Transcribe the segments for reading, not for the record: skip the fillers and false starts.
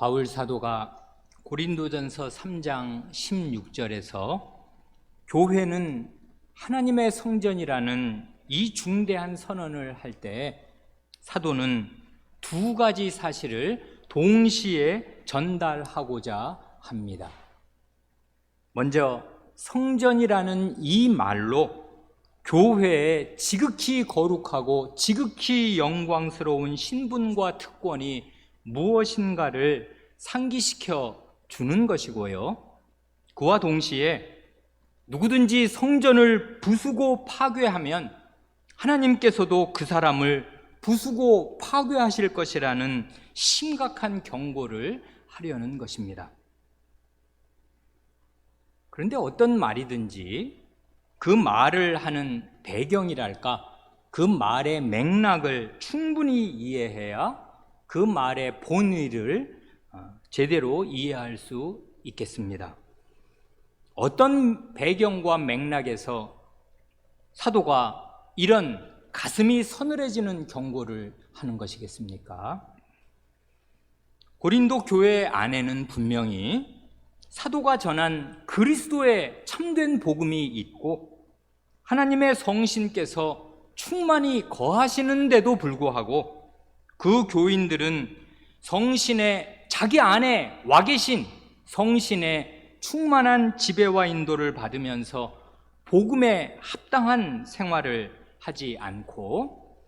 바울 사도가 고린도전서 3장 16절에서 교회는 하나님의 성전이라는 이 중대한 선언을 할 때 사도는 두 가지 사실을 동시에 전달하고자 합니다. 먼저 성전이라는 이 말로 교회의 지극히 거룩하고 지극히 영광스러운 신분과 특권이 무엇인가를 상기시켜 주는 것이고요, 그와 동시에 누구든지 성전을 부수고 파괴하면 하나님께서도 그 사람을 부수고 파괴하실 것이라는 심각한 경고를 하려는 것입니다. 그런데 어떤 말이든지 그 말을 하는 배경이랄까, 그 말의 맥락을 충분히 이해해야 그 말의 본의를 제대로 이해할 수 있겠습니다. 어떤 배경과 맥락에서 사도가 이런 가슴이 서늘해지는 경고를 하는 것이겠습니까? 고린도 교회 안에는 분명히 사도가 전한 그리스도의 참된 복음이 있고 하나님의 성신께서 충만히 거하시는데도 불구하고 그 교인들은 성신의 자기 안에 와 계신 성신의 충만한 지배와 인도를 받으면서 복음에 합당한 생활을 하지 않고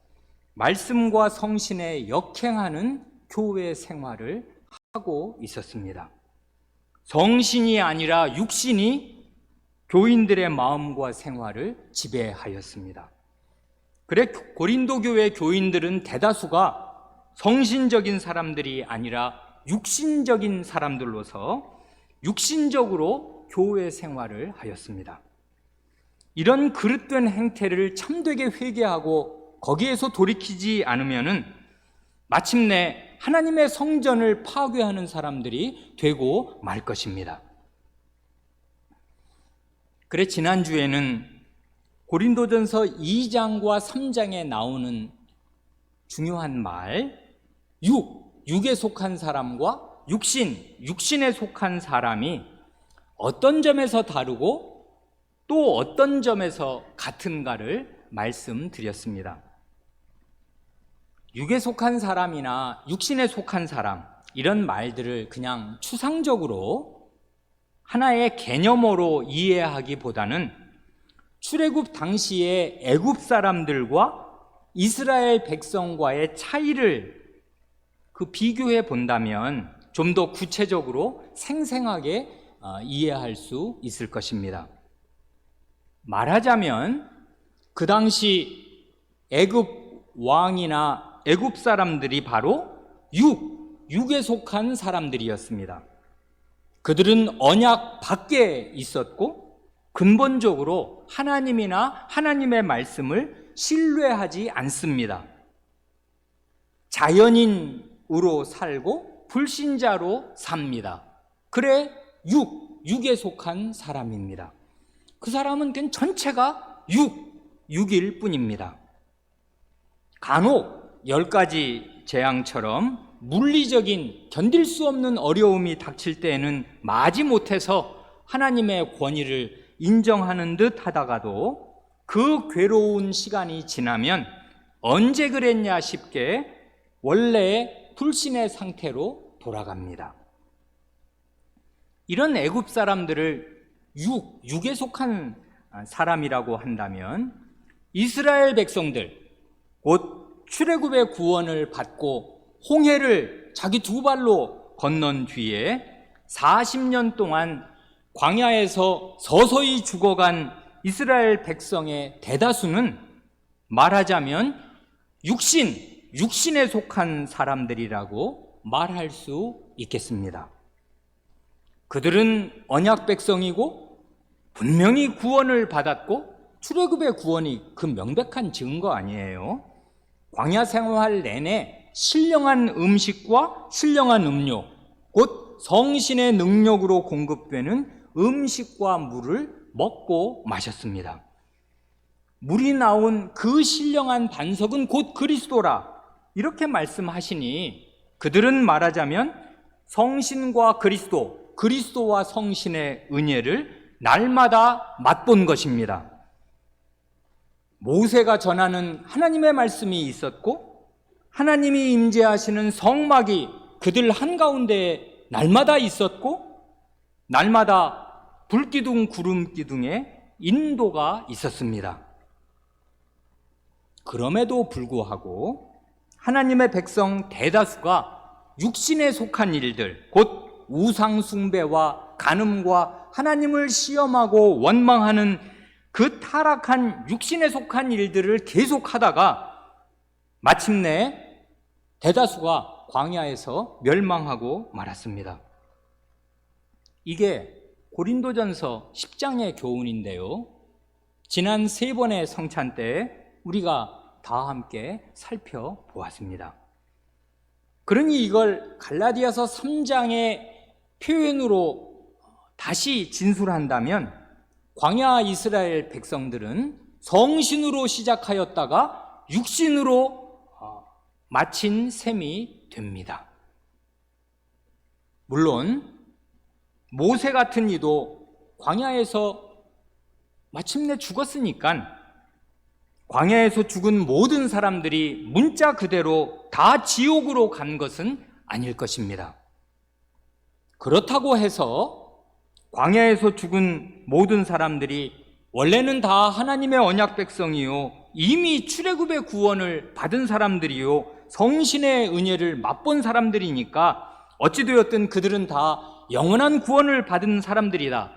말씀과 성신에 역행하는 교회 생활을 하고 있었습니다. 성신이 아니라 육신이 교인들의 마음과 생활을 지배하였습니다. 그래 고린도 교회 교인들은 대다수가 성신적인 사람들이 아니라 육신적인 사람들로서 육신적으로 교회 생활을 하였습니다. 이런 그릇된 행태를 참되게 회개하고 거기에서 돌이키지 않으면은 마침내 하나님의 성전을 파괴하는 사람들이 되고 말 것입니다. 그래 지난주에는 고린도전서 2장과 3장에 나오는 중요한 말, 육에 속한 사람과 육신에 속한 사람이 어떤 점에서 다르고 또 어떤 점에서 같은가를 말씀드렸습니다. 육에 속한 사람이나 육신에 속한 사람, 이런 말들을 그냥 추상적으로 하나의 개념으로 이해하기보다는 출애굽 당시의 애굽 사람들과 이스라엘 백성과의 차이를 비교해 본다면 좀 더 구체적으로 생생하게 이해할 수 있을 것입니다. 말하자면 그 당시 애굽 왕이나 애굽 사람들이 바로 육에 속한 사람들이었습니다. 그들은 언약 밖에 있었고 근본적으로 하나님이나 하나님의 말씀을 신뢰하지 않습니다. 자연인으로 살고 불신자로 삽니다. 그래 육에 속한 사람입니다. 그 사람은 그냥 전체가 육일 뿐입니다. 간혹 10가지 재앙처럼 물리적인 견딜 수 없는 어려움이 닥칠 때에는 마지못해서 하나님의 권위를 인정하는 듯 하다가도 그 괴로운 시간이 지나면 언제 그랬냐 싶게 원래의 불신의 상태로 돌아갑니다. 이런 애굽 사람들을 육에 속한 사람이라고 한다면 이스라엘 백성들, 곧 출애굽의 구원을 받고 홍해를 자기 두 발로 건넌 뒤에 40년 동안 광야에서 서서히 죽어간 이스라엘 백성의 대다수는 말하자면 육신에 속한 사람들이라고 말할 수 있겠습니다. 그들은 언약 백성이고 분명히 구원을 받았고 출애굽의 구원이 그 명백한 증거 아니에요. 광야 생활 내내 신령한 음식과 신령한 음료, 곧 성신의 능력으로 공급되는 음식과 물을 먹고 마셨습니다. 물이 나온 그 신령한 반석은 곧 그리스도라, 이렇게 말씀하시니 그들은 말하자면 성신과 그리스도와 성신의 은혜를 날마다 맛본 것입니다. 모세가 전하는 하나님의 말씀이 있었고 하나님이 임재하시는 성막이 그들 한가운데에 날마다 있었고 날마다 불기둥 구름기둥의 인도가 있었습니다. 그럼에도 불구하고 하나님의 백성 대다수가 육신에 속한 일들, 곧 우상 숭배와 간음과 하나님을 시험하고 원망하는 그 타락한 육신에 속한 일들을 계속하다가 마침내 대다수가 광야에서 멸망하고 말았습니다. 이게 고린도전서 10장의 교훈인데요. 지난 3번의 성찬 때 우리가 다 함께 살펴보았습니다. 그러니 이걸 갈라디아서 3장의 표현으로 다시 진술한다면 광야 이스라엘 백성들은 성신으로 시작하였다가 육신으로 마친 셈이 됩니다. 물론 모세 같은 이도 광야에서 마침내 죽었으니까 광야에서 죽은 모든 사람들이 문자 그대로 다 지옥으로 간 것은 아닐 것입니다. 그렇다고 해서 광야에서 죽은 모든 사람들이 원래는 다 하나님의 언약 백성이요 이미 출애굽의 구원을 받은 사람들이요 성신의 은혜를 맛본 사람들이니까 어찌되었든 그들은 다 영원한 구원을 받은 사람들이다,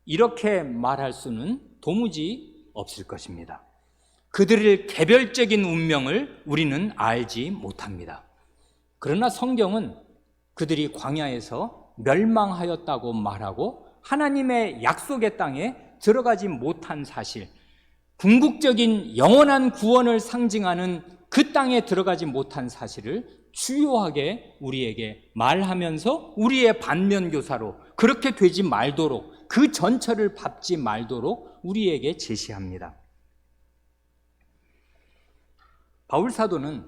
이렇게 말할 수는 도무지 없을 것입니다. 그들의 개별적인 운명을 우리는 알지 못합니다. 그러나 성경은 그들이 광야에서 멸망하였다고 말하고 하나님의 약속의 땅에 들어가지 못한 사실, 궁극적인 영원한 구원을 상징하는 그 땅에 들어가지 못한 사실을 주요하게 우리에게 말하면서 우리의 반면교사로 그렇게 되지 말도록, 그 전철을 밟지 말도록 우리에게 제시합니다. 바울 사도는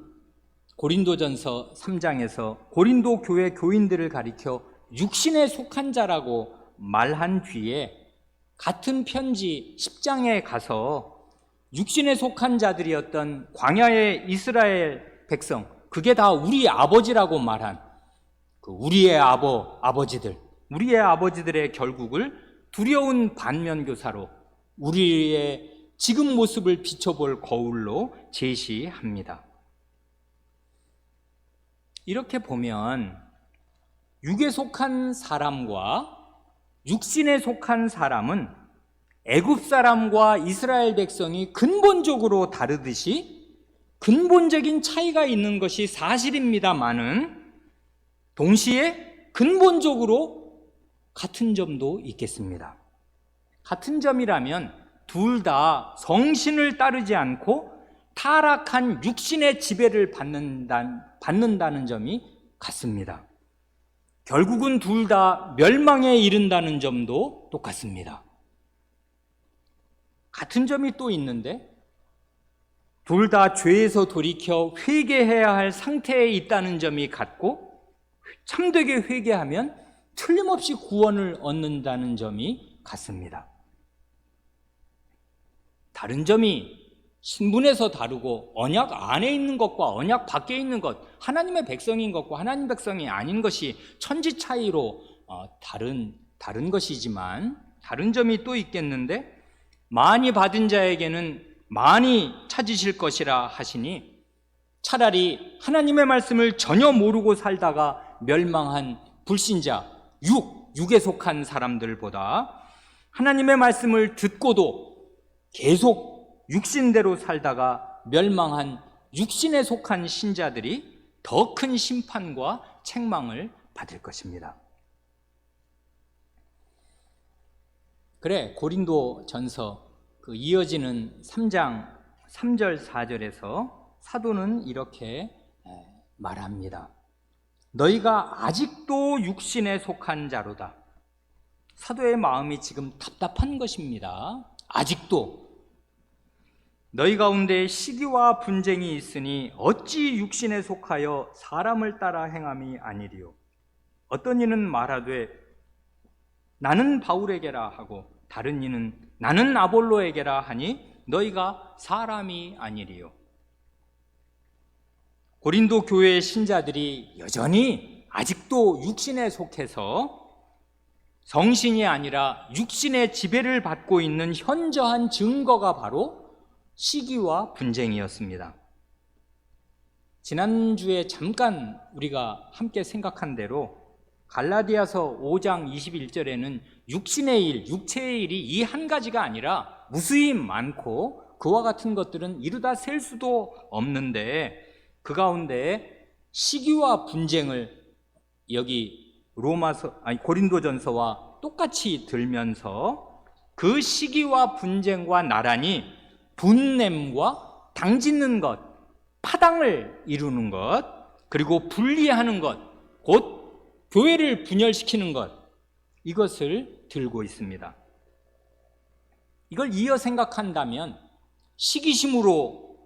고린도전서 3장에서 고린도 교회 교인들을 가리켜 육신에 속한 자라고 말한 뒤에 같은 편지 10장에 가서 육신에 속한 자들이었던 광야의 이스라엘 백성, 그게 다 우리 아버지라고 말한 우리의 아버지들, 우리의 아버지들의 결국을 두려운 반면교사로 우리의 지금 모습을 비춰볼 거울로 제시합니다. 이렇게 보면 육에 속한 사람과 육신에 속한 사람은 애굽 사람과 이스라엘 백성이 근본적으로 다르듯이 근본적인 차이가 있는 것이 사실입니다만은 동시에 근본적으로 같은 점도 있겠습니다. 같은 점이라면 둘 다 성신을 따르지 않고 타락한 육신의 지배를 받는다는 점이 같습니다. 결국은 둘 다 멸망에 이른다는 점도 똑같습니다. 같은 점이 또 있는데 둘 다 죄에서 돌이켜 회개해야 할 상태에 있다는 점이 같고 참되게 회개하면 틀림없이 구원을 얻는다는 점이 같습니다. 다른 점이 신분에서 다르고 언약 안에 있는 것과 언약 밖에 있는 것, 하나님의 백성인 것과 하나님 백성이 아닌 것이 천지 차이로 다른 것이지만 다른 점이 또 있겠는데 많이 받은 자에게는 많이 찾으실 것이라 하시니 차라리 하나님의 말씀을 전혀 모르고 살다가 멸망한 불신자, 육에 속한 사람들보다 하나님의 말씀을 듣고도 계속 육신대로 살다가 멸망한 육신에 속한 신자들이 더 큰 심판과 책망을 받을 것입니다. 그래, 고린도전서 그 이어지는 3장 3절 4절에서 사도는 이렇게 말합니다. 너희가 아직도 육신에 속한 자로다. 사도의 마음이 지금 답답한 것입니다. 아직도 너희 가운데 시기와 분쟁이 있으니 어찌 육신에 속하여 사람을 따라 행함이 아니리요. 어떤 이는 말하되 나는 바울에게라 하고 다른 이는 나는 아볼로에게라 하니 너희가 사람이 아니리요. 고린도 교회의 신자들이 여전히 아직도 육신에 속해서 성신이 아니라 육신의 지배를 받고 있는 현저한 증거가 바로 시기와 분쟁이었습니다. 지난주에 잠깐 우리가 함께 생각한 대로 갈라디아서 5장 21절에는 육신의 일, 육체의 일이 이 한 가지가 아니라 무수히 많고 그와 같은 것들은 이루다 셀 수도 없는데 그 가운데 시기와 분쟁을 여기 고린도전서와 똑같이 들면서 그 시기와 분쟁과 나란히 분냄과 당짓는 것, 파당을 이루는 것, 그리고 분리하는 것, 곧 교회를 분열시키는 것, 이것을 들고 있습니다. 이걸 이어 생각한다면 시기심으로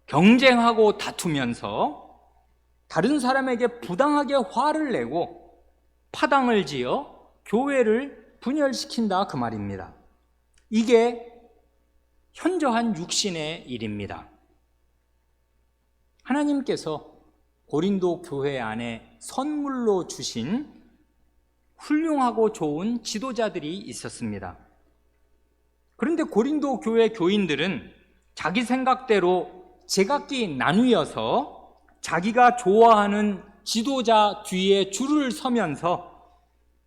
경쟁하고 다투면서 다른 사람에게 부당하게 화를 내고 파당을 지어 교회를 분열시킨다 그 말입니다. 이게 현저한 육신의 일입니다. 하나님께서 고린도 교회 안에 선물로 주신 훌륭하고 좋은 지도자들이 있었습니다. 그런데 고린도 교회 교인들은 자기 생각대로 제각기 나누어서 자기가 좋아하는 지도자 뒤에 줄을 서면서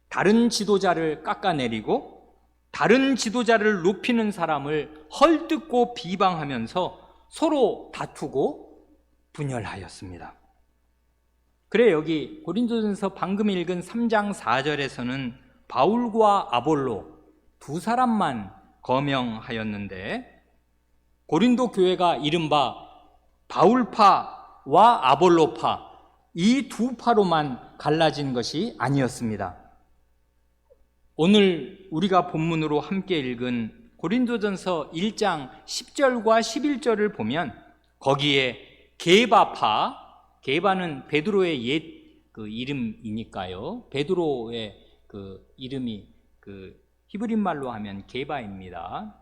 다른 지도자를 깎아내리고 다른 지도자를 높이는 사람을 헐뜯고 비방하면서 서로 다투고 분열하였습니다. 그래 여기 고린도전서 방금 읽은 3장 4절에서는 바울과 아볼로 두 사람만 거명하였는데 고린도 교회가 이른바 바울파와 아볼로파 이 두 파로만 갈라진 것이 아니었습니다. 오늘 우리가 본문으로 함께 읽은 고린도전서 1장 10절과 11절을 보면 거기에 게바파, 게바는 베드로의 옛 이름이니까요. 베드로의 이름이 히브리 말로 하면 게바입니다.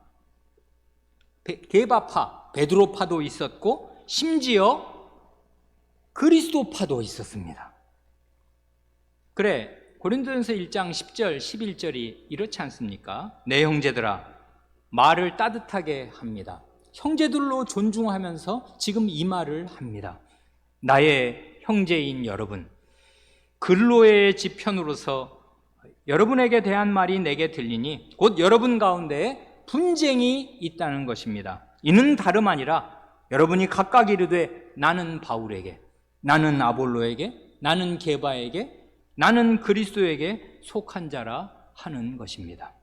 게바파, 베드로파도 있었고 심지어 그리스도파도 있었습니다. 그래 고린도전서 1장 10절 11절이 이렇지 않습니까? 내 형제들아 말을 따뜻하게 합니다. 형제들로 존중하면서 지금 이 말을 합니다. 나의 형제인 여러분, 근로의 지편으로서 여러분에게 대한 말이 내게 들리니 곧 여러분 가운데 분쟁이 있다는 것입니다. 이는 다름 아니라 여러분이 각각 이르되 나는 바울에게, 나는 아볼로에게, 나는 게바에게, 나는 그리스도에게 속한 자라 하는 것입니다.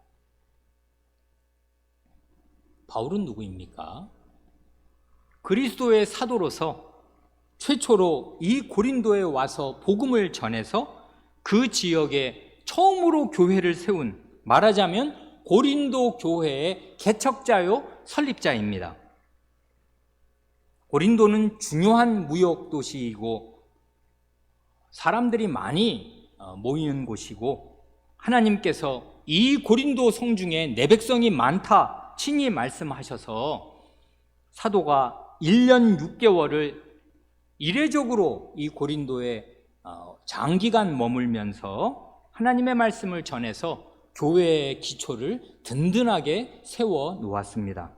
바울은 누구입니까? 그리스도의 사도로서 최초로 이 고린도에 와서 복음을 전해서 그 지역에 처음으로 교회를 세운, 말하자면 고린도 교회의 개척자요 설립자입니다. 고린도는 중요한 무역 도시이고 사람들이 많이 모이는 곳이고 하나님께서 이 고린도 성중에 내 백성이 많다 친히 말씀하셔서 사도가 1년 6개월을 이례적으로 이 고린도에 장기간 머물면서 하나님의 말씀을 전해서 교회의 기초를 든든하게 세워 놓았습니다.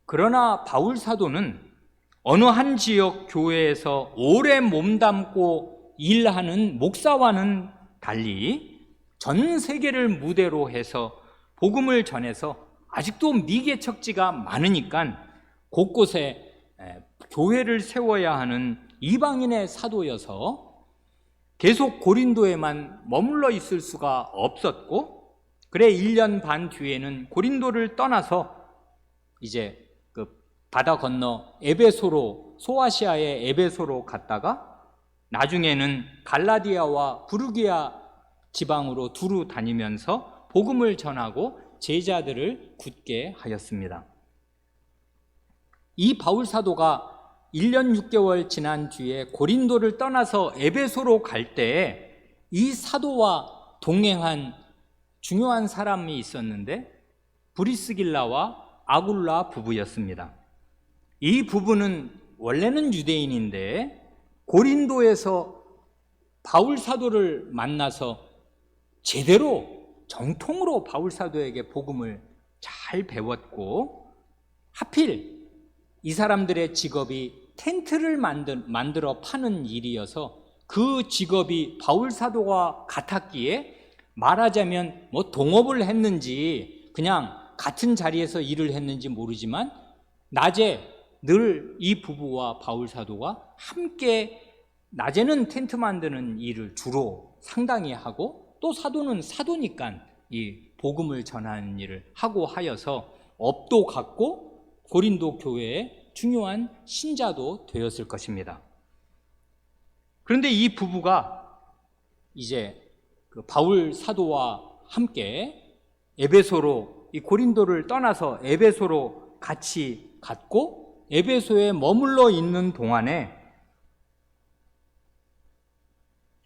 그러나 바울 사도는 어느 한 지역 교회에서 오래 몸담고 일하는 목사와는 달리 전 세계를 무대로 해서 복음을 전해서 아직도 미개척지가 많으니까 곳곳에 교회를 세워야 하는 이방인의 사도여서 계속 고린도에만 머물러 있을 수가 없었고, 그래 1년 반 뒤에는 고린도를 떠나서 이제 바다 건너 에베소로, 소아시아의 에베소로 갔다가 나중에는 갈라디아와 부르기아 지방으로 두루 다니면서 복음을 전하고 제자들을 굳게 하였습니다. 이 바울 사도가 1년 6개월 지난 뒤에 고린도를 떠나서 에베소로 갈 때 이 사도와 동행한 중요한 사람이 있었는데 브리스길라와 아굴라 부부였습니다. 이 부부는 원래는 유대인인데 고린도에서 바울 사도를 만나서 제대로 정통으로 바울 사도에게 복음을 잘 배웠고, 하필 이 사람들의 직업이 텐트를 만들어 파는 일이어서 그 직업이 바울 사도와 같았기에 말하자면 뭐 동업을 했는지 그냥 같은 자리에서 일을 했는지 모르지만 낮에 늘 이 부부와 바울 사도가 함께, 낮에는 텐트 만드는 일을 주로 상당히 하고, 또 사도는 사도니까 이 복음을 전하는 일을 하고 하여서 업도 갖고 고린도 교회의 중요한 신자도 되었을 것입니다. 그런데 이 부부가 이제 그 바울 사도와 함께 에베소로, 이 고린도를 떠나서 에베소로 같이 갔고, 에베소에 머물러 있는 동안에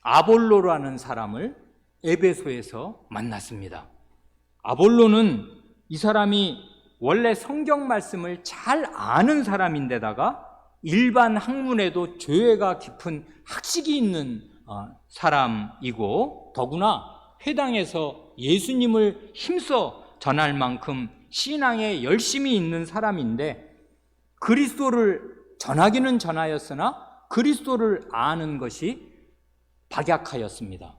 아볼로라는 사람을 에베소에서 만났습니다. 아볼로는 이 사람이 원래 성경 말씀을 잘 아는 사람인데다가 일반 학문에도 조예가 깊은 학식이 있는 사람이고, 더구나 회당에서 예수님을 힘써 전할 만큼 신앙에 열심히 있는 사람인데, 그리스도를 전하기는 전하였으나 그리스도를 아는 것이 박약하였습니다.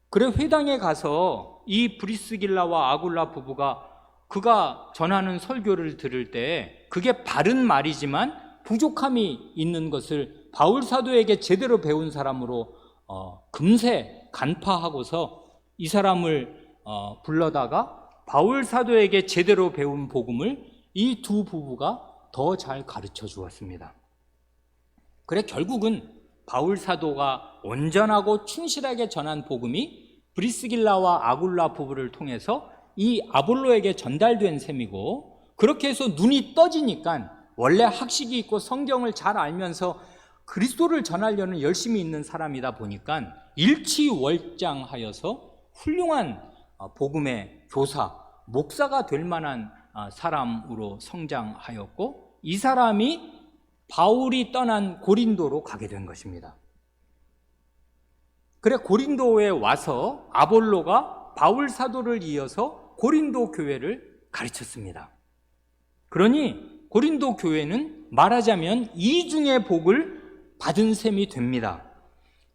그래 회당에 가서 이 브리스길라와 아굴라 부부가 그가 전하는 설교를 들을 때 그게 바른 말이지만 부족함이 있는 것을 바울 사도에게 제대로 배운 사람으로 금세 간파하고서 이 사람을 불러다가 바울 사도에게 제대로 배운 복음을 이 두 부부가 더 잘 가르쳐 주었습니다. 그래 결국은 바울 사도가 온전하고 충실하게 전한 복음이 브리스길라와 아굴라 부부를 통해서 이 아볼로에게 전달된 셈이고, 그렇게 해서 눈이 떠지니까 원래 학식이 있고 성경을 잘 알면서 그리스도를 전하려는 열심히 있는 사람이다 보니까 일취월장하여서 훌륭한 복음의 교사, 목사가 될 만한 사람으로 성장하였고, 이 사람이 바울이 떠난 고린도로 가게 된 것입니다. 그래 고린도에 와서 아볼로가 바울 사도를 이어서 고린도 교회를 가르쳤습니다. 그러니 고린도 교회는 말하자면 이중의 복을 받은 셈이 됩니다.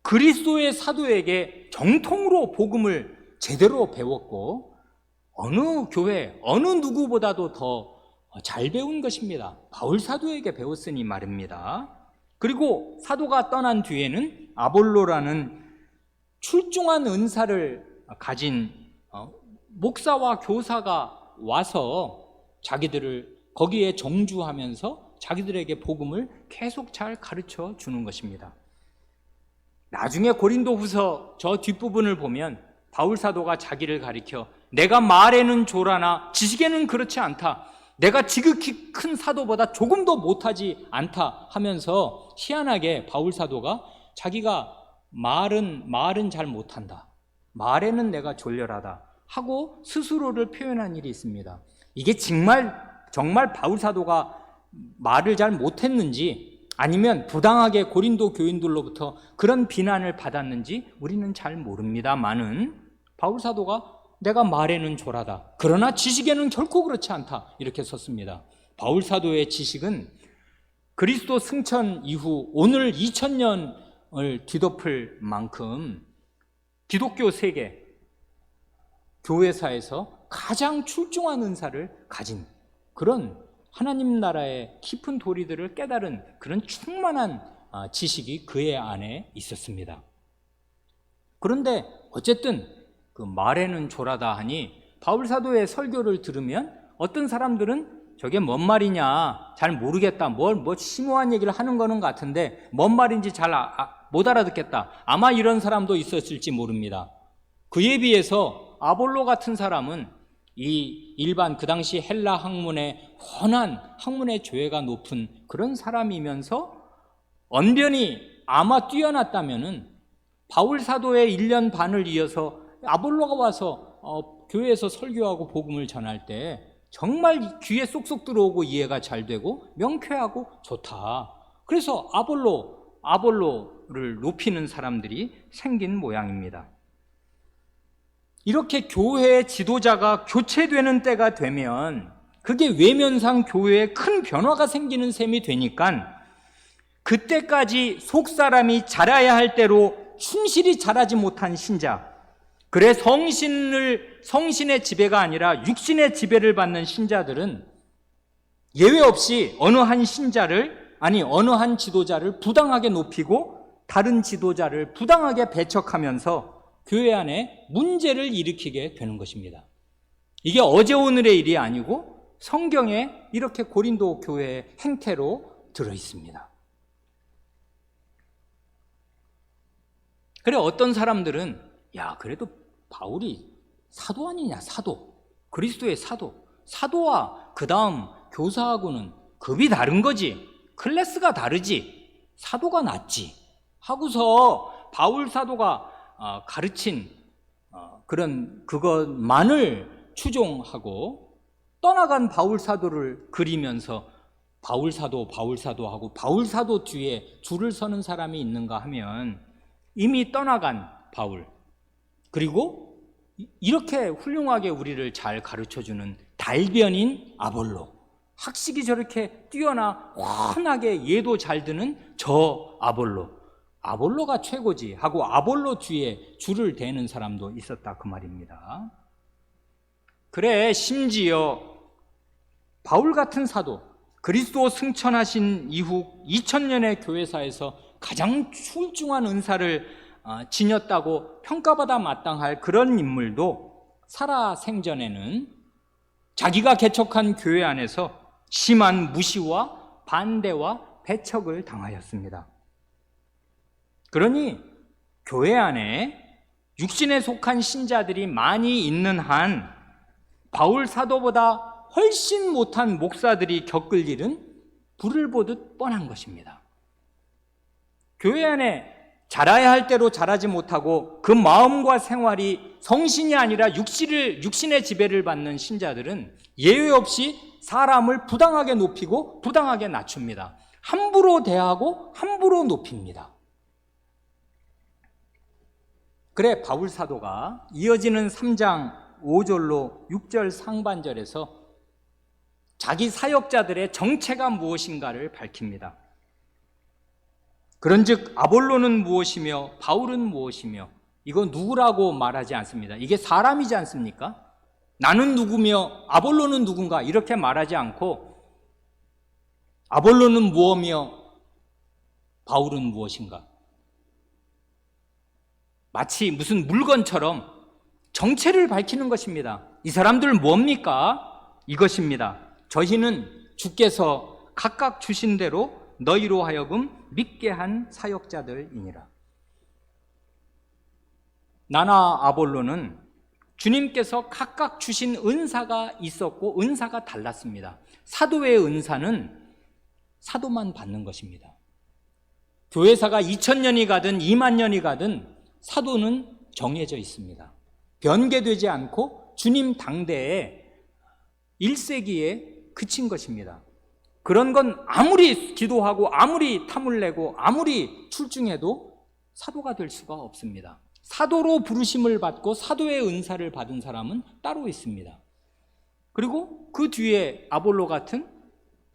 그리스도의 사도에게 정통으로 복음을 제대로 배웠고, 어느 교회, 어느 누구보다도 더 잘 배운 것입니다. 바울 사도에게 배웠으니 말입니다. 그리고 사도가 떠난 뒤에는 아볼로라는 출중한 은사를 가진 목사와 교사가 와서 자기들을 거기에 정주하면서 자기들에게 복음을 계속 잘 가르쳐 주는 것입니다. 나중에 고린도후서 저 뒷부분을 보면 바울 사도가 자기를 가리켜 내가 말에는 조라나 지식에는 그렇지 않다, 내가 지극히 큰 사도보다 조금도 못하지 않다 하면서 희한하게 바울 사도가 자기가 말은 잘 못한다, 말에는 내가 졸렬하다 하고 스스로를 표현한 일이 있습니다. 이게 정말 바울 사도가 말을 잘 못했는지 아니면 부당하게 고린도 교인들로부터 그런 비난을 받았는지 우리는 잘 모릅니다만은 바울 사도가 내가 말에는 졸하다, 그러나 지식에는 결코 그렇지 않다 이렇게 썼습니다. 바울 사도의 지식은 그리스도 승천 이후 오늘 2000년을 뒤덮을 만큼 기독교 세계 교회사에서 가장 출중한 은사를 가진 그런 하나님 나라의 깊은 도리들을 깨달은 그런 충만한 지식이 그의 안에 있었습니다. 그런데 어쨌든 그 말에는 졸하다 하니 바울 사도의 설교를 들으면 어떤 사람들은 저게 뭔 말이냐 잘 모르겠다, 뭐 심오한 얘기를 하는 거는 같은데 뭔 말인지 잘 못 알아듣겠다, 아마 이런 사람도 있었을지 모릅니다. 그에 비해서 아볼로 같은 사람은 이 일반 그 당시 헬라 학문의 훤한 학문의 조예가 높은 그런 사람이면서 언변이 아마 뛰어났다면은 바울 사도의 1년 반을 이어서 아볼로가 와서 교회에서 설교하고 복음을 전할 때 정말 귀에 쏙쏙 들어오고 이해가 잘 되고 명쾌하고 좋다. 그래서 아볼로를 높이는 사람들이 생긴 모양입니다. 이렇게 교회의 지도자가 교체되는 때가 되면 그게 외면상 교회에 큰 변화가 생기는 셈이 되니까 그때까지 속사람이 자라야 할 대로 충실히 자라지 못한 신자, 그래 성신의 지배가 아니라 육신의 지배를 받는 신자들은 예외 없이 어느 한 지도자를 부당하게 높이고 다른 지도자를 부당하게 배척하면서 교회 안에 문제를 일으키게 되는 것입니다. 이게 어제 오늘의 일이 아니고 성경에 이렇게 고린도 교회의 행태로 들어 있습니다. 그래 어떤 사람들은 그래도 바울이 사도 아니냐, 사도, 그리스도의 사도와 그 다음 교사하고는 급이 다른 거지, 클래스가 다르지, 사도가 낫지 하고서 바울 사도가 가르친 그것만을 추종하고 떠나간 바울 사도를 그리면서 바울 사도 하고 바울 사도 뒤에 줄을 서는 사람이 있는가 하면 이미 떠나간 바울, 그리고 이렇게 훌륭하게 우리를 잘 가르쳐주는 달변인 아볼로, 학식이 저렇게 뛰어나 훤하게 예도 잘 드는 저 아볼로가 최고지 하고 아볼로 뒤에 줄을 대는 사람도 있었다 그 말입니다. 그래 심지어 바울 같은 사도, 그리스도 승천하신 이후 2000년의 교회사에서 가장 출중한 은사를 지녔다고 평가받아 마땅할 그런 인물도 살아생전에는 자기가 개척한 교회 안에서 심한 무시와 반대와 배척을 당하였습니다. 그러니 교회 안에 육신에 속한 신자들이 많이 있는 한 바울 사도보다 훨씬 못한 목사들이 겪을 일은 불을 보듯 뻔한 것입니다. 교회 안에 자라야 할 대로 자라지 못하고 그 마음과 생활이 성신이 아니라 육신의 지배를 받는 신자들은 예외 없이 사람을 부당하게 높이고 부당하게 낮춥니다. 함부로 대하고 함부로 높입니다. 그래 바울 사도가 이어지는 3장 5절로 6절 상반절에서 자기 사역자들의 정체가 무엇인가를 밝힙니다. 그런즉 아볼로는 무엇이며 바울은 무엇이며, 이거 누구라고 말하지 않습니다. 이게 사람이지 않습니까? 나는 누구며 아볼로는 누군가 이렇게 말하지 않고 아볼로는 무엇이며 바울은 무엇인가, 마치 무슨 물건처럼 정체를 밝히는 것입니다. 이 사람들 뭡니까? 이것입니다. 저희는 주께서 각각 주신 대로 너희로 하여금 믿게 한 사역자들이니라. 나나 아볼로는 주님께서 각각 주신 은사가 있었고 은사가 달랐습니다. 사도의 은사는 사도만 받는 것입니다. 교회사가 2000년이 가든 2만 년이 가든 사도는 정해져 있습니다. 변개되지 않고 주님 당대에 1세기에 그친 것입니다. 그런 건 아무리 기도하고 아무리 탐을 내고 아무리 출중해도 사도가 될 수가 없습니다. 사도로 부르심을 받고 사도의 은사를 받은 사람은 따로 있습니다. 그리고 그 뒤에 아볼로 같은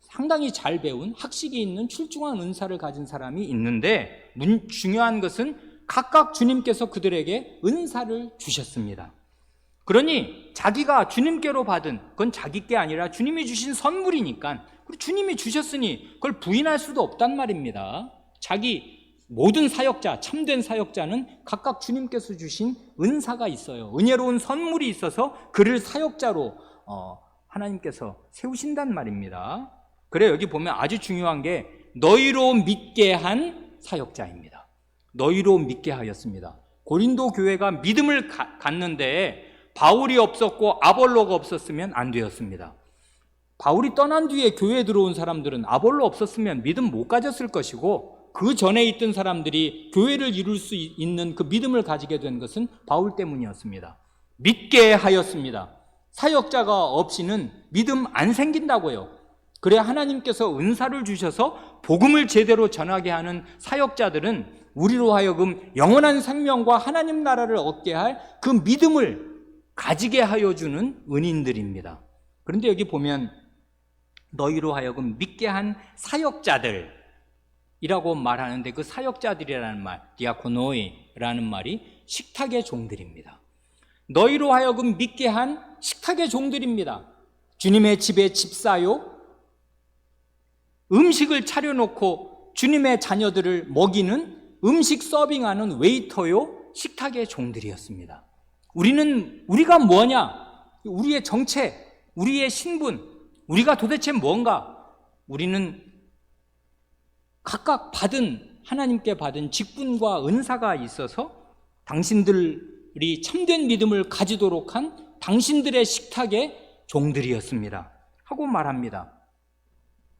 상당히 잘 배운 학식이 있는 출중한 은사를 가진 사람이 있는데, 중요한 것은 각각 주님께서 그들에게 은사를 주셨습니다. 그러니 자기가 주님께로 받은 건 자기 게 아니라 주님이 주신 선물이니까, 주님이 주셨으니 그걸 부인할 수도 없단 말입니다. 모든 사역자, 참된 사역자는 각각 주님께서 주신 은사가 있어요. 은혜로운 선물이 있어서 그를 사역자로 하나님께서 세우신단 말입니다. 그래 여기 보면 아주 중요한 게 너희로 믿게 한 사역자입니다. 너희로 믿게 하였습니다. 고린도 교회가 믿음을 갖는데 바울이 없었고 아볼로가 없었으면 안 되었습니다. 바울이 떠난 뒤에 교회에 들어온 사람들은 아볼로 없었으면 믿음 못 가졌을 것이고, 그 전에 있던 사람들이 교회를 이룰 수 있는 그 믿음을 가지게 된 것은 바울 때문이었습니다. 믿게 하였습니다. 사역자가 없이는 믿음 안 생긴다고요. 그래 하나님께서 은사를 주셔서 복음을 제대로 전하게 하는 사역자들은 우리로 하여금 영원한 생명과 하나님 나라를 얻게 할 그 믿음을 가지게 하여 주는 은인들입니다. 그런데 여기 보면 너희로 하여금 믿게 한 사역자들이라고 말하는데 그 사역자들이라는 말, 디아코노이라는 말이 식탁의 종들입니다. 너희로 하여금 믿게 한 식탁의 종들입니다. 주님의 집에 집사요, 음식을 차려놓고 주님의 자녀들을 먹이는 음식 서빙하는 웨이터요, 식탁의 종들이었습니다. 우리가 뭐냐? 우리의 정체, 우리의 신분, 우리가 도대체 뭔가? 우리는 각각 하나님께 받은 직분과 은사가 있어서 당신들이 참된 믿음을 가지도록 한 당신들의 식탁의 종들이었습니다. 하고 말합니다.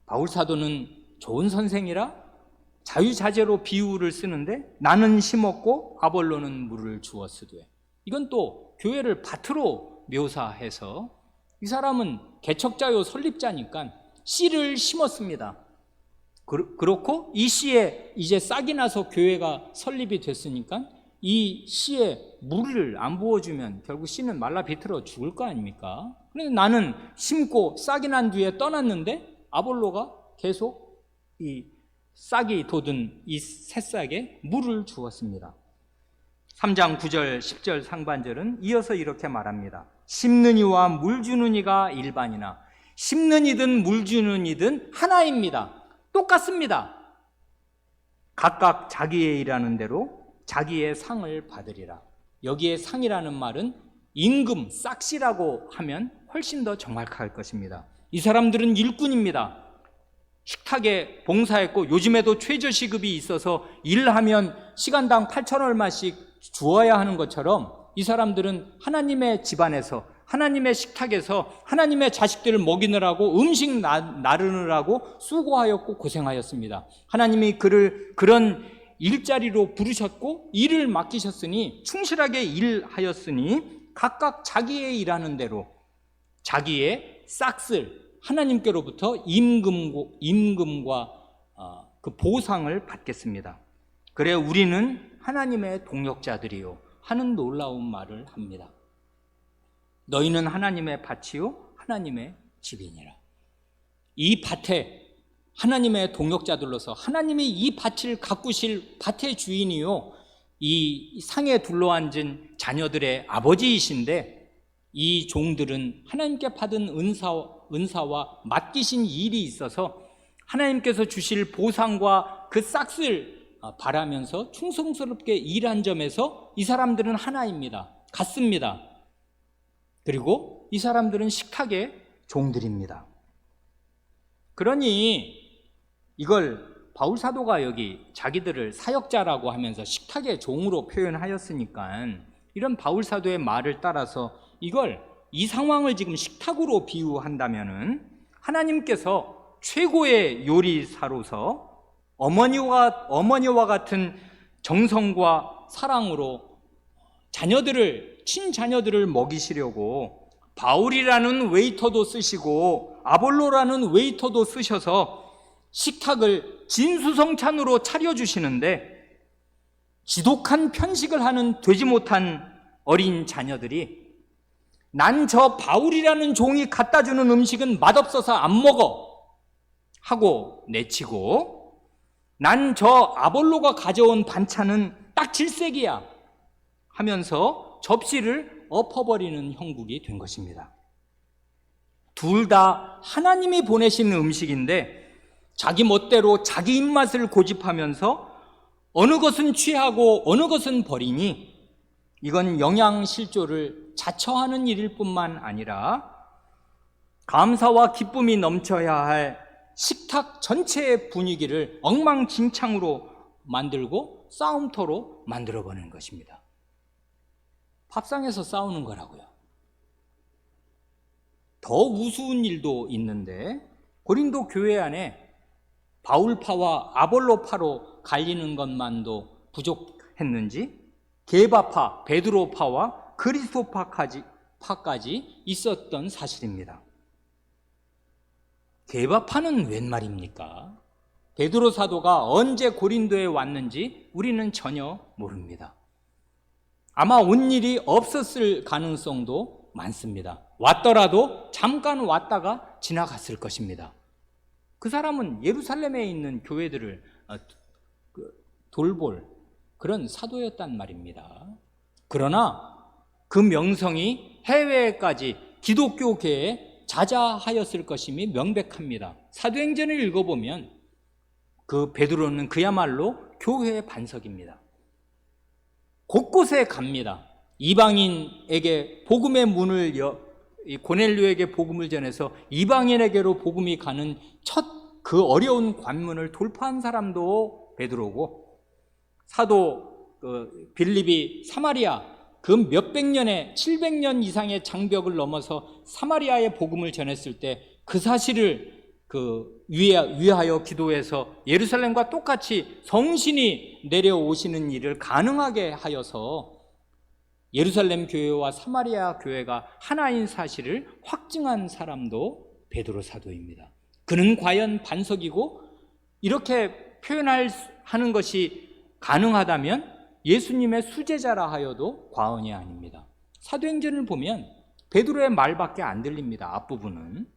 바울 사도는 좋은 선생이라 자유자재로 비유를 쓰는데 나는 심었고 아볼로는 물을 주었으되, 이건 또 교회를 밭으로 묘사해서 이 사람은 개척자요 설립자니까 씨를 심었습니다. 그렇고 이 씨에 이제 싹이 나서 교회가 설립이 됐으니까 이 씨에 물을 안 부어주면 결국 씨는 말라 비틀어 죽을 거 아닙니까? 그런데 나는 심고 싹이 난 뒤에 떠났는데 아볼로가 계속 이 싹이 돋은 이 새싹에 물을 주었습니다. 3장 9절 10절 상반절은 이어서 이렇게 말합니다. 심는 이와 물 주는 이가 일반이나 심는 이든 물 주는 이든 하나입니다. 똑같습니다. 각각 자기의 일하는 대로 자기의 상을 받으리라. 여기에 상이라는 말은 임금, 싹시라고 하면 훨씬 더 정확할 것입니다. 이 사람들은 일꾼입니다. 식탁에 봉사했고 요즘에도 최저시급이 있어서 일하면 시간당 8천 얼마씩 주어야 하는 것처럼 이 사람들은 하나님의 집안에서, 하나님의 식탁에서 하나님의 자식들을 먹이느라고, 음식 나르느라고 수고하였고 고생하였습니다. 하나님이 그를 그런 일자리로 부르셨고 일을 맡기셨으니, 충실하게 일하였으니 각각 자기의 일하는 대로 자기의 싹쓸 하나님께로부터 임금과 그 보상을 받겠습니다. 그래 우리는 하나님의 동역자들이요 하는 놀라운 말을 합니다. 너희는 하나님의 밭이요 하나님의 집이니라. 이 밭에 하나님의 동역자들로서 하나님이 이 밭을 가꾸실 밭의 주인이요, 이 상에 둘러앉은 자녀들의 아버지이신데, 이 종들은 하나님께 받은 은사와 맡기신 일이 있어서 하나님께서 주실 보상과 그 싹쓸 바라면서 충성스럽게 일한 점에서 이 사람들은 하나입니다. 같습니다. 그리고 이 사람들은 식탁의 종들입니다. 그러니 이걸 바울 사도가 여기 자기들을 사역자라고 하면서 식탁의 종으로 표현하였으니까 이런 바울 사도의 말을 따라서 이 상황을 지금 식탁으로 비유한다면은 하나님께서 최고의 요리사로서 어머니와 같은 정성과 사랑으로 친자녀들을 먹이시려고 바울이라는 웨이터도 쓰시고 아볼로라는 웨이터도 쓰셔서 식탁을 진수성찬으로 차려주시는데, 지독한 편식을 하는 되지 못한 어린 자녀들이 난 저 바울이라는 종이 갖다 주는 음식은 맛없어서 안 먹어 하고 내치고, 난 저 아볼로가 가져온 반찬은 딱 질색이야 하면서 접시를 엎어버리는 형국이 된 것입니다. 둘 다 하나님이 보내신 음식인데 자기 멋대로 자기 입맛을 고집하면서 어느 것은 취하고 어느 것은 버리니 이건 영양실조를 자처하는 일일 뿐만 아니라 감사와 기쁨이 넘쳐야 할 식탁 전체의 분위기를 엉망진창으로 만들고 싸움터로 만들어버리는 것입니다. 밥상에서 싸우는 거라고요. 더 우스운 일도 있는데 고린도 교회 안에 바울파와 아볼로파로 갈리는 것만도 부족했는지 게바파, 베드로파와 그리스도파까지 있었던 사실입니다. 게바파는 웬 말입니까? 베드로 사도가 언제 고린도에 왔는지 우리는 전혀 모릅니다. 아마 온 일이 없었을 가능성도 많습니다. 왔더라도 잠깐 왔다가 지나갔을 것입니다. 그 사람은 예루살렘에 있는 교회들을 돌볼 그런 사도였단 말입니다. 그러나 그 명성이 해외까지 기독교계에 자자하였을 것임이 명백합니다. 사도행전을 읽어보면 그 베드로는 그야말로 교회의 반석입니다. 곳곳에 갑니다. 이방인에게 복음의 문을 고넬료에게 복음을 전해서 이방인에게로 복음이 가는 첫 그 어려운 관문을 돌파한 사람도 베드로고, 사도 빌립이 사마리아 그 몇백 년의 700년 이상의 장벽을 넘어서 사마리아의 복음을 전했을 때 그 사실을 위하여 기도해서 예루살렘과 똑같이 성신이 내려오시는 일을 가능하게 하여서 예루살렘 교회와 사마리아 교회가 하나인 사실을 확증한 사람도 베드로 사도입니다. 그는 과연 반석이고, 이렇게 표현하는 것이 가능하다면 예수님의 수제자라 하여도 과언이 아닙니다. 사도행전을 보면 베드로의 말밖에 안 들립니다. 앞부분은.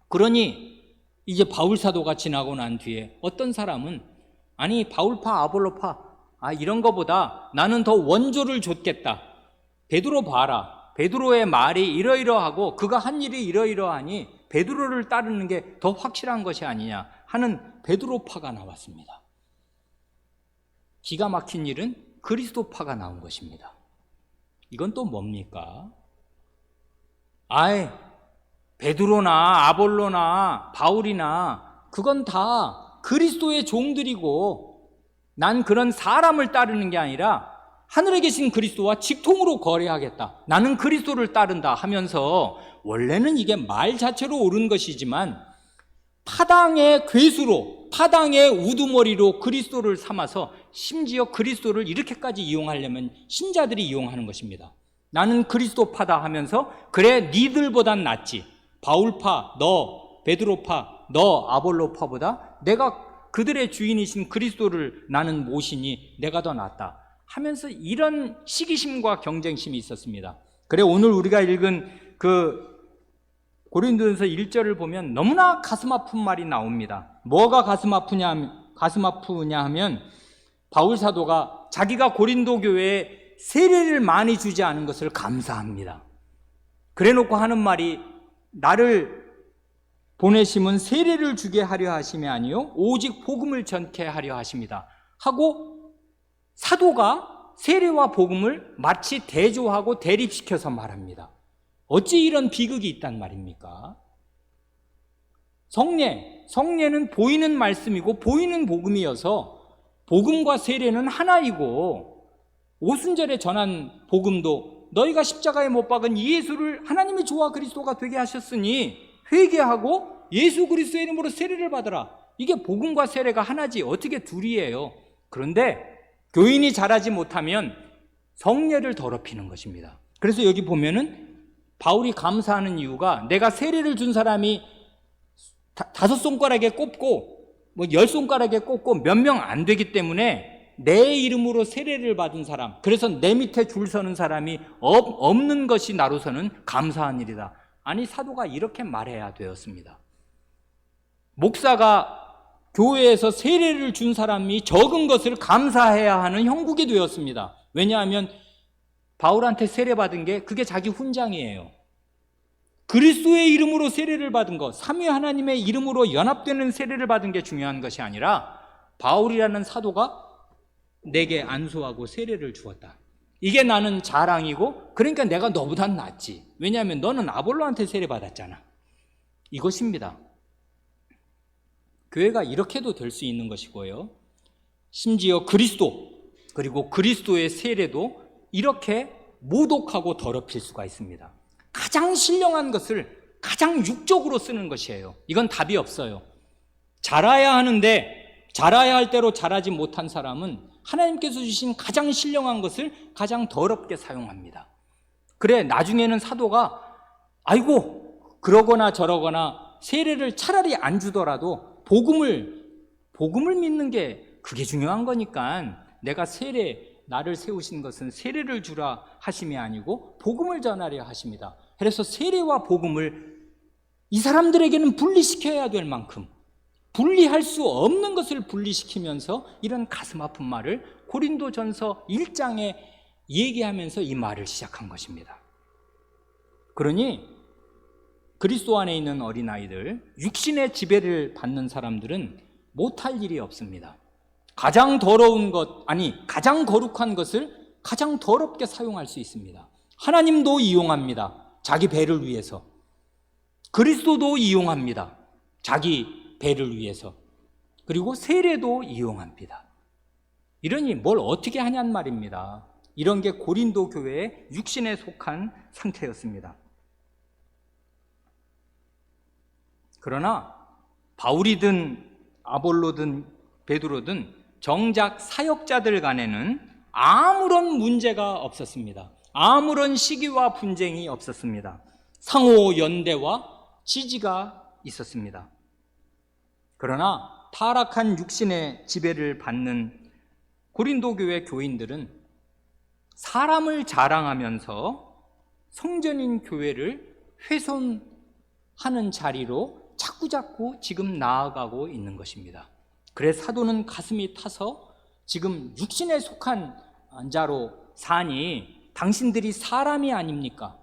그러니 이제 바울 사도가 지나고 난 뒤에 어떤 사람은 아니 바울파 아볼로파 이런 거보다 나는 더 원조를 줬겠다. 베드로 봐라. 베드로의 말이 이러이러하고 그가 한 일이 이러이러하니 베드로를 따르는 게 더 확실한 것이 아니냐 하는 베드로파가 나왔습니다. 기가 막힌 일은 그리스도파가 나온 것입니다. 이건 또 뭡니까? 베드로나 아볼로나 바울이나 그건 다 그리스도의 종들이고 난 그런 사람을 따르는 게 아니라 하늘에 계신 그리스도와 직통으로 거래하겠다. 나는 그리스도를 따른다 하면서 원래는 이게 말 자체로 옳은 것이지만 타당의 괴수로, 타당의 우두머리로 그리스도를 삼아서 심지어 그리스도를 이렇게까지 이용하려면 신자들이 이용하는 것입니다. 나는 그리스도파다 하면서 그래 니들보단 낫지. 바울파, 너, 베드로파, 너, 아볼로파보다 내가 그들의 주인이신 그리스도를 나는 모시니 내가 더 낫다 하면서 이런 시기심과 경쟁심이 있었습니다. 그래 오늘 우리가 읽은 그 고린도전서 1절을 보면 너무나 가슴 아픈 말이 나옵니다. 뭐가 가슴 아프냐 하면 바울 사도가 자기가 고린도 교회에 세례를 많이 주지 않은 것을 감사합니다. 그래놓고 하는 말이 나를 보내심은 세례를 주게 하려 하심이 아니요 오직 복음을 전케 하려 하십니다 하고 사도가 세례와 복음을 마치 대조하고 대립시켜서 말합니다. 어찌 이런 비극이 있단 말입니까? 성례는 보이는 말씀이고 보이는 복음이어서 복음과 세례는 하나이고, 오순절에 전한 복음도 너희가 십자가에 못 박은 이 예수를 하나님의 조와 그리스도가 되게 하셨으니 회개하고 예수 그리스도의 이름으로 세례를 받으라. 이게 복음과 세례가 하나지 어떻게 둘이에요? 그런데 교인이 잘하지 못하면 성례를 더럽히는 것입니다. 그래서 여기 보면은 바울이 감사하는 이유가 내가 세례를 준 사람이 5손가락에 꼽고 10손가락에 꼽고 몇 명 안 되기 때문에 내 이름으로 세례를 받은 사람, 그래서 내 밑에 줄 서는 사람이 없는 것이 나로서는 감사한 일이다. 아니 사도가 이렇게 말해야 되었습니다. 목사가 교회에서 세례를 준 사람이 적은 것을 감사해야 하는 형국이 되었습니다. 왜냐하면 바울한테 세례받은 게 그게 자기 훈장이에요. 그리스도의 이름으로 세례를 받은 것, 삼위 하나님의 이름으로 연합되는 세례를 받은 게 중요한 것이 아니라 바울이라는 사도가 내게 안수하고 세례를 주었다. 이게 나는 자랑이고, 그러니까 내가 너보단 낫지. 왜냐하면 너는 아볼로한테 세례받았잖아. 이것입니다. 교회가 이렇게도 될 수 있는 것이고요. 심지어 그리스도, 그리고 그리스도의 세례도 이렇게 모독하고 더럽힐 수가 있습니다. 가장 신령한 것을 가장 육적으로 쓰는 것이에요. 이건 답이 없어요. 잘해야 하는데 자라야 할 대로 자라지 못한 사람은 하나님께서 주신 가장 신령한 것을 가장 더럽게 사용합니다. 그래, 나중에는 사도가 아이고 그러거나 저러거나 세례를 차라리 안 주더라도 복음을 믿는 게 그게 중요한 거니까 내가 나를 세우신 것은 세례를 주라 하심이 아니고 복음을 전하려 하십니다. 그래서 세례와 복음을 이 사람들에게는 분리시켜야 될 만큼 분리할 수 없는 것을 분리시키면서 이런 가슴 아픈 말을 고린도전서 1장에 얘기하면서 이 말을 시작한 것입니다. 그러니 그리스도 안에 있는 어린아이들, 육신의 지배를 받는 사람들은 못할 일이 없습니다. 가장 거룩한 것을 가장 더럽게 사용할 수 있습니다. 하나님도 이용합니다. 자기 배를 위해서. 그리스도도 이용합니다. 자기 배를 위해서. 그리고 세례도 이용합니다. 이러니 뭘 어떻게 하냔 말입니다. 이런 게 고린도 교회의 육신에 속한 상태였습니다. 그러나 바울이든 아볼로든 베드로든 정작 사역자들 간에는 아무런 문제가 없었습니다. 아무런 시기와 분쟁이 없었습니다. 상호 연대와 지지가 있었습니다. 그러나 타락한 육신의 지배를 받는 고린도 교회 교인들은 사람을 자랑하면서 성전인 교회를 훼손하는 자리로 자꾸자꾸 지금 나아가고 있는 것입니다. 그래 사도는 가슴이 타서 지금 육신에 속한 자로 사니 당신들이 사람이 아닙니까?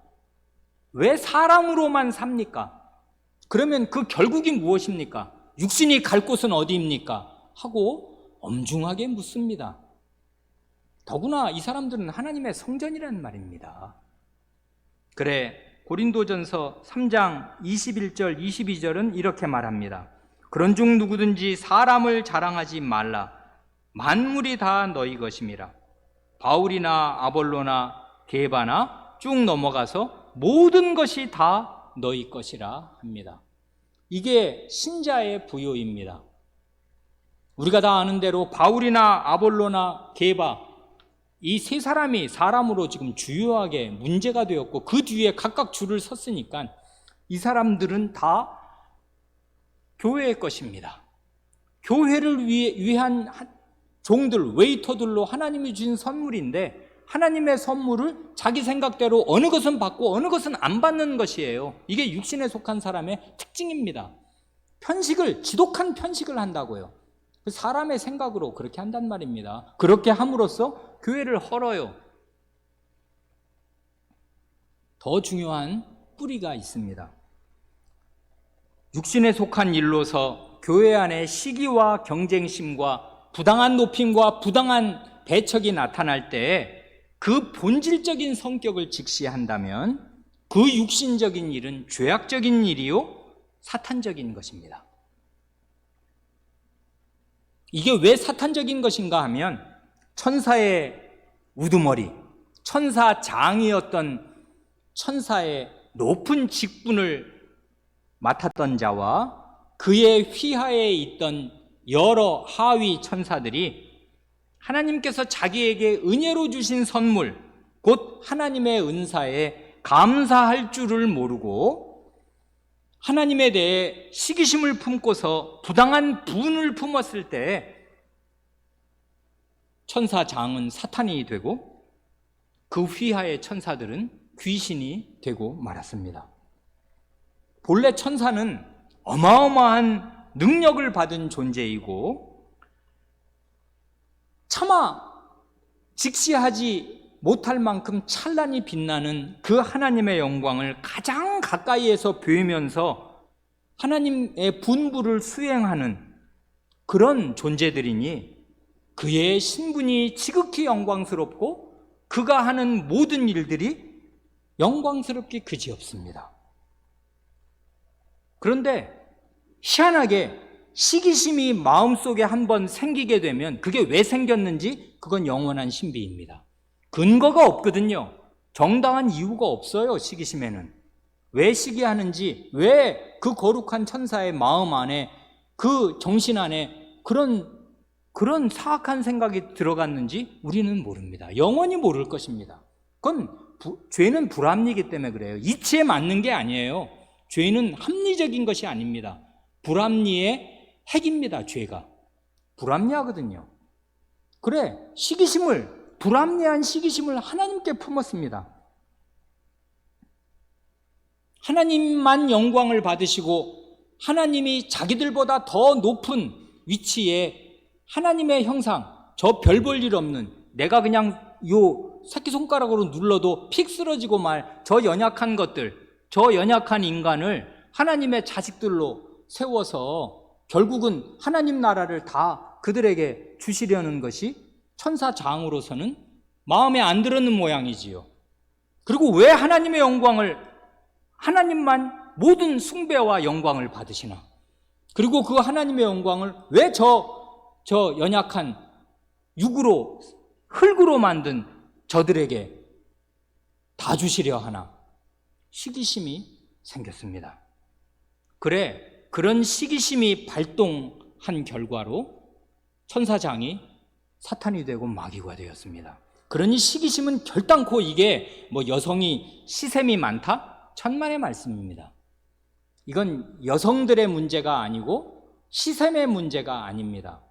왜 사람으로만 삽니까? 그러면 그 결국이 무엇입니까? 육신이 갈 곳은 어디입니까? 하고 엄중하게 묻습니다. 더구나 이 사람들은 하나님의 성전이라는 말입니다. 그래 고린도전서 3장 21절 22절은 이렇게 말합니다. 그런즉 누구든지 사람을 자랑하지 말라. 만물이 다 너희 것임이라. 바울이나 아볼로나 게바나 쭉 넘어가서 모든 것이 다 너희 것이라 합니다. 이게 신자의 부요입니다. 우리가 다 아는 대로 바울이나 아볼로나 게바 이 세 사람이 사람으로 지금 주요하게 문제가 되었고 그 뒤에 각각 줄을 섰으니까 이 사람들은 다 교회의 것입니다. 교회를 위한 종들, 웨이터들로 하나님이 주신 선물인데 하나님의 선물을 자기 생각대로 어느 것은 받고 어느 것은 안 받는 것이에요. 이게 육신에 속한 사람의 특징입니다. 지독한 편식을 한다고요. 사람의 생각으로 그렇게 한단 말입니다. 그렇게 함으로써 교회를 헐어요. 더 중요한 뿌리가 있습니다. 육신에 속한 일로서 교회 안에 시기와 경쟁심과 부당한 높임과 부당한 배척이 나타날 때 그 본질적인 성격을 직시한다면 그 육신적인 일은 죄악적인 일이요 사탄적인 것입니다. 이게 왜 사탄적인 것인가 하면 천사의 우두머리, 천사장이었던 천사의 높은 직분을 맡았던 자와 그의 휘하에 있던 여러 하위 천사들이 하나님께서 자기에게 은혜로 주신 선물, 곧 하나님의 은사에 감사할 줄을 모르고 하나님에 대해 시기심을 품고서 부당한 분을 품었을 때 천사장은 사탄이 되고 그 휘하의 천사들은 귀신이 되고 말았습니다. 본래 천사는 어마어마한 능력을 받은 존재이고 차마 직시하지 못할 만큼 찬란히 빛나는 그 하나님의 영광을 가장 가까이에서 보이면서 하나님의 분부를 수행하는 그런 존재들이니 그의 신분이 지극히 영광스럽고 그가 하는 모든 일들이 영광스럽기 그지없습니다. 그런데 희한하게 시기심이 마음속에 한번 생기게 되면 그게 왜 생겼는지 그건 영원한 신비입니다. 근거가 없거든요. 정당한 이유가 없어요. 시기심에는. 왜 시기하는지, 왜 그 거룩한 천사의 마음 안에 그 정신 안에 그런 그런 사악한 생각이 들어갔는지 우리는 모릅니다. 영원히 모를 것입니다. 그건 죄는 불합리이기 때문에 그래요. 이치에 맞는 게 아니에요. 죄는 합리적인 것이 아닙니다. 불합리의 핵입니다. 죄가 불합리하거든요. 그래, 불합리한 시기심을 하나님께 품었습니다. 하나님만 영광을 받으시고 하나님이 자기들보다 더 높은 위치에 하나님의 형상, 저 별 볼 일 없는, 내가 그냥 요 새끼손가락으로 눌러도 픽 쓰러지고 말 저 연약한 것들, 저 연약한 인간을 하나님의 자식들로 세워서 결국은 하나님 나라를 다 그들에게 주시려는 것이 천사장으로서는 마음에 안 들었는 모양이지요. 그리고 왜 하나님의 영광을, 하나님만 모든 숭배와 영광을 받으시나? 그리고 그 하나님의 영광을 왜 저 연약한 육으로, 흙으로 만든 저들에게 다 주시려 하나? 시기심이 생겼습니다. 그래, 그런 시기심이 발동한 결과로 천사장이 사탄이 되고 마귀가 되었습니다. 그러니 시기심은 결단코 이게 여성이 시샘이 많다? 천만의 말씀입니다. 이건 여성들의 문제가 아니고 시샘의 문제가 아닙니다.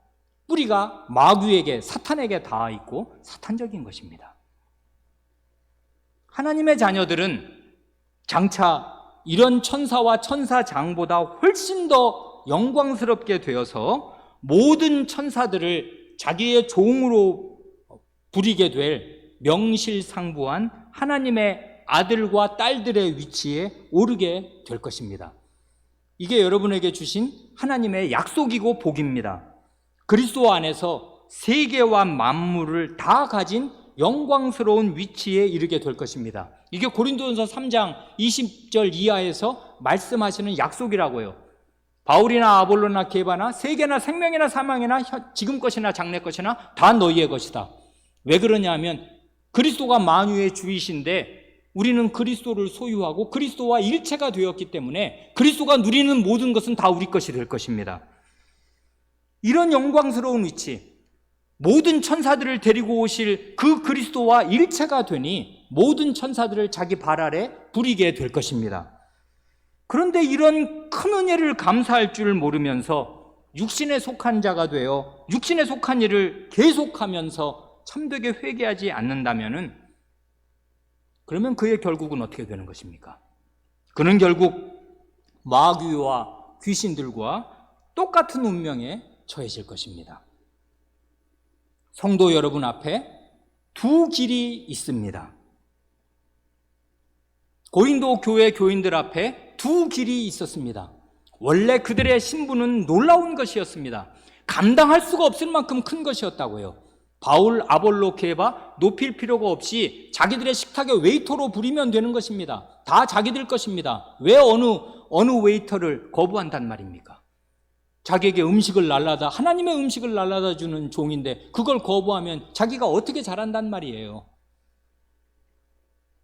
뿌리가 마귀에게, 사탄에게 닿아 있고 사탄적인 것입니다. 하나님의 자녀들은 장차 이런 천사와 천사장보다 훨씬 더 영광스럽게 되어서 모든 천사들을 자기의 종으로 부리게 될 명실상부한 하나님의 아들과 딸들의 위치에 오르게 될 것입니다. 이게 여러분에게 주신 하나님의 약속이고 복입니다. 그리스도 안에서 세계와 만물을 다 가진 영광스러운 위치에 이르게 될 것입니다. 이게 고린도전서 3장 20절 이하에서 말씀하시는 약속이라고요. 바울이나 아볼로나 게바나 세계나 생명이나 사망이나 지금 것이나 장래 것이나 다 너희의 것이다. 왜 그러냐면 그리스도가 만유의 주이신데 우리는 그리스도를 소유하고 그리스도와 일체가 되었기 때문에 그리스도가 누리는 모든 것은 다 우리 것이 될 것입니다. 이런 영광스러운 위치, 모든 천사들을 데리고 오실 그 그리스도와 일체가 되니 모든 천사들을 자기 발 아래 부리게 될 것입니다. 그런데 이런 큰 은혜를 감사할 줄 모르면서 육신에 속한 자가 되어 육신에 속한 일을 계속하면서 참되게 회개하지 않는다면은 그러면 그의 결국은 어떻게 되는 것입니까? 그는 결국 마귀와 귀신들과 똑같은 운명에 처해질 것입니다. 성도 여러분 앞에 두 길이 있습니다. 고린도 교회 교인들 앞에 두 길이 있었습니다. 원래 그들의 신분은 놀라운 것이었습니다. 감당할 수가 없을 만큼 큰 것이었다고요. 바울, 아볼로, 게바 높일 필요가 없이 자기들의 식탁에 웨이터로 부리면 되는 것입니다. 다 자기들 것입니다. 왜 어느 웨이터를 거부한단 말입니까? 자기에게 음식을 날라다, 하나님의 음식을 날라다 주는 종인데 그걸 거부하면 자기가 어떻게 잘한단 말이에요.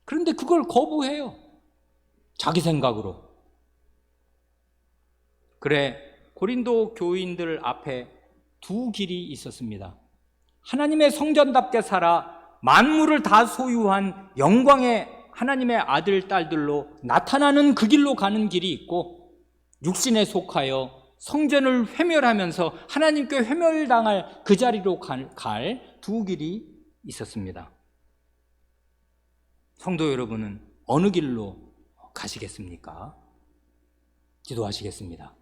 그런데 그걸 거부해요. 자기 생각으로. 그래, 고린도 교인들 앞에 두 길이 있었습니다. 하나님의 성전답게 살아 만물을 다 소유한 영광의 하나님의 아들, 딸들로 나타나는 그 길로 가는 길이 있고, 육신에 속하여 성전을 회멸하면서 하나님께 회멸당할 그 자리로 갈 두 길이 있었습니다. 성도 여러분은 어느 길로 가시겠습니까? 기도하시겠습니다.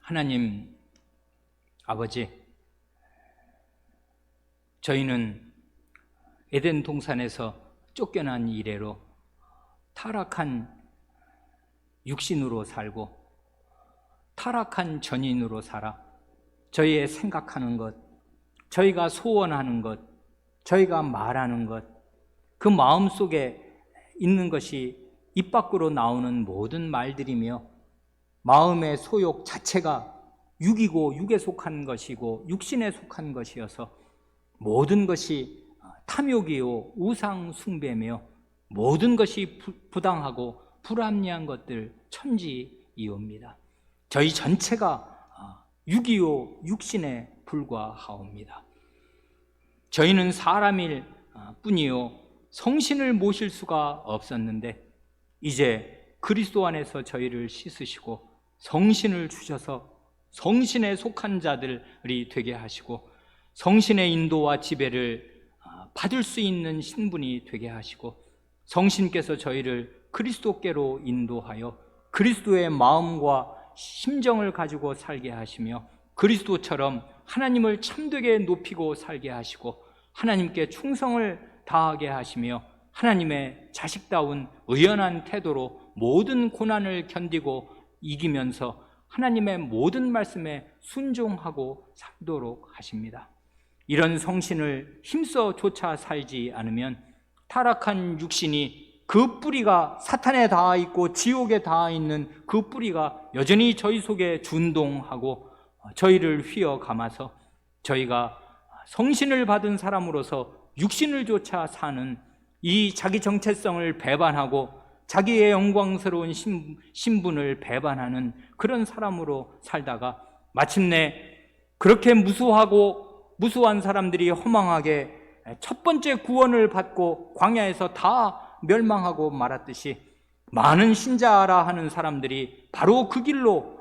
하나님 아버지, 저희는 에덴 동산에서 쫓겨난 이래로 타락한 육신으로 살고 타락한 전인으로 살아 저희의 생각하는 것, 저희가 소원하는 것, 저희가 말하는 것, 그 마음속에 있는 것이 입 밖으로 나오는 모든 말들이며 마음의 소욕 자체가 육이고 육에 속한 것이고 육신에 속한 것이어서 모든 것이 탐욕이요 우상 숭배며 모든 것이 부당하고 불합리한 것들 천지이옵니다. 저희 전체가 625 육신에 불과하옵니다. 저희는 사람일 뿐이요 성신을 모실 수가 없었는데 이제 그리스도 안에서 저희를 씻으시고 성신을 주셔서 성신에 속한 자들이 되게 하시고 성신의 인도와 지배를 받을 수 있는 신분이 되게 하시고 성신께서 저희를 그리스도께로 인도하여 그리스도의 마음과 심정을 가지고 살게 하시며 그리스도처럼 하나님을 참되게 높이고 살게 하시고 하나님께 충성을 다하게 하시며 하나님의 자식다운 의연한 태도로 모든 고난을 견디고 이기면서 하나님의 모든 말씀에 순종하고 살도록 하십니다. 이런 성신을 힘써 쫓아 살지 않으면 타락한 육신이 그 뿌리가 사탄에 닿아 있고 지옥에 닿아 있는 그 뿌리가 여전히 저희 속에 준동하고 저희를 휘어 감아서 저희가 성신을 받은 사람으로서 육신을 쫓아 사는 이 자기 정체성을 배반하고 자기의 영광스러운 신분을 배반하는 그런 사람으로 살다가 마침내 그렇게 무수한 사람들이 허망하게 첫 번째 구원을 받고 광야에서 다 멸망하고 말았듯이 많은 신자라 하는 사람들이 바로 그 길로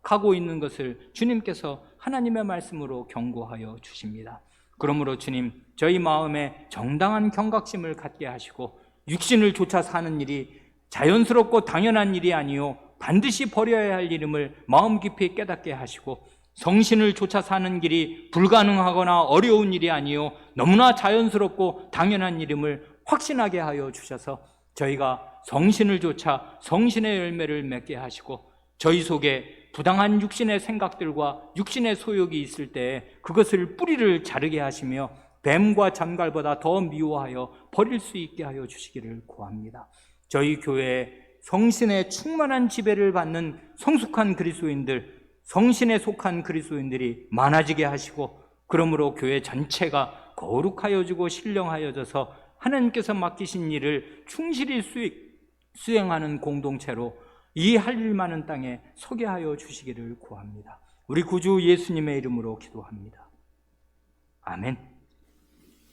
가고 있는 것을 주님께서 하나님의 말씀으로 경고하여 주십니다. 그러므로 주님, 저희 마음에 정당한 경각심을 갖게 하시고 육신을 쫓아 사는 일이 자연스럽고 당연한 일이 아니요 반드시 버려야 할 일임을 마음 깊이 깨닫게 하시고 성신을 쫓아 사는 길이 불가능하거나 어려운 일이 아니요 너무나 자연스럽고 당연한 일임을 확신하게 하여 주셔서 저희가 성신을 쫓아 성신의 열매를 맺게 하시고 저희 속에 부당한 육신의 생각들과 육신의 소욕이 있을 때 그것을 뿌리를 자르게 하시며 뱀과 잔갈보다 더 미워하여 버릴 수 있게 하여 주시기를 구합니다. 저희 교회에 성신의 충만한 지배를 받는 성숙한 그리스도인들, 성신에 속한 그리스도인들이 많아지게 하시고 그러므로 교회 전체가 거룩하여지고 신령하여져서 하나님께서 맡기신 일을 충실히 수행하는 공동체로 이 할 일 많은 땅에 서게 하여 주시기를 구합니다. 우리 구주 예수님의 이름으로 기도합니다. 아멘.